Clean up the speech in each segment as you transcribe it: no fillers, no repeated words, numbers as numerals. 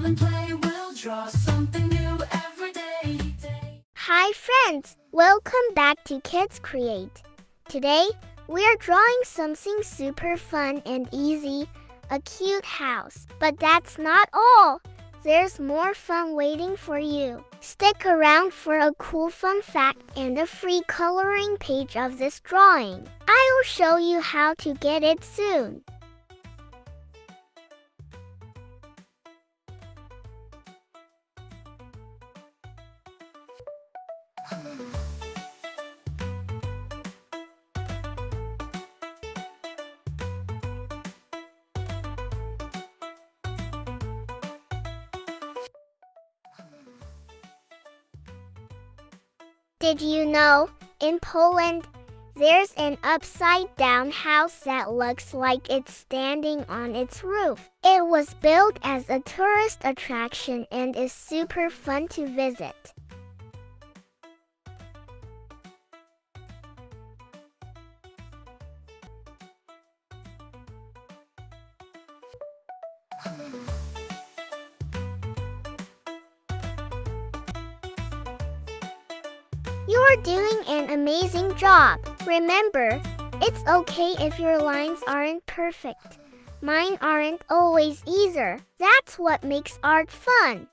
school and play. We'll draw something new every day. Hi friends, welcome back to Kids Create. Today, we are drawing something super fun and easy, a cute house. But that's not all. There's more fun waiting for you. Stick around for a cool fun fact and a free coloring page of this drawing. I'll show you how to get it soon. Did you know, in Poland, there's an upside-down house that looks like it's standing on its roof. It was built as a tourist attraction and is super fun to visit. You're doing an amazing job. Remember, it's okay if your lines aren't perfect. Mine aren't always either. That's what makes art fun.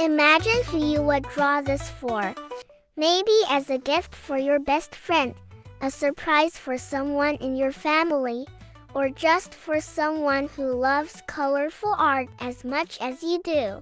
Imagine who you would draw this for. Maybe as a gift for your best friend, a surprise for someone in your family, or just for someone who loves colorful art as much as you do.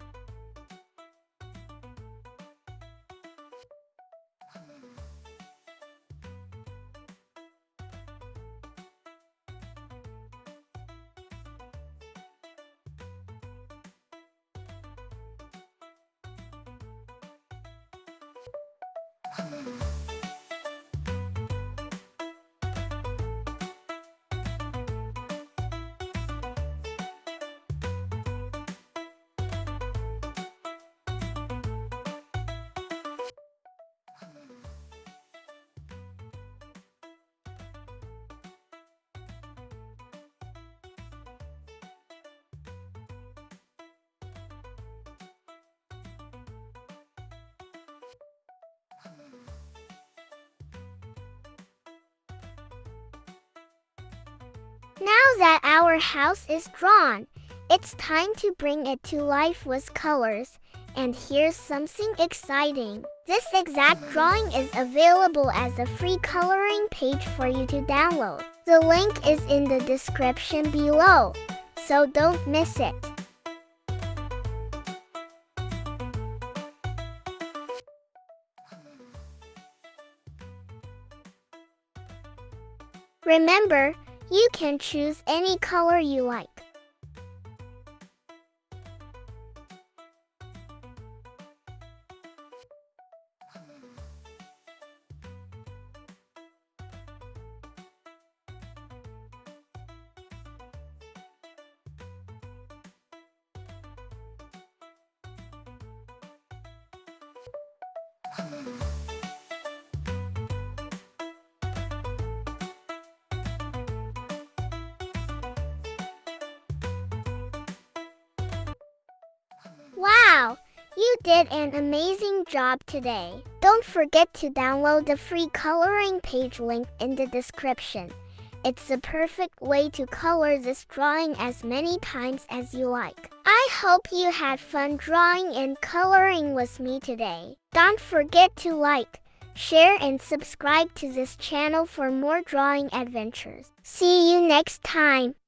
Now that our house is drawn, it's time to bring it to life with colors. And here's something exciting. This exact drawing is available as a free coloring page for you to download. The link is in the description below, so don't miss it. Remember, you can choose any color you like. Wow! You did an amazing job today. Don't forget to download the free coloring page link in the description. It's the perfect way to color this drawing as many times as you like. I hope you had fun drawing and coloring with me today. Don't forget to like, share and subscribe to this channel for more drawing adventures. See you next time.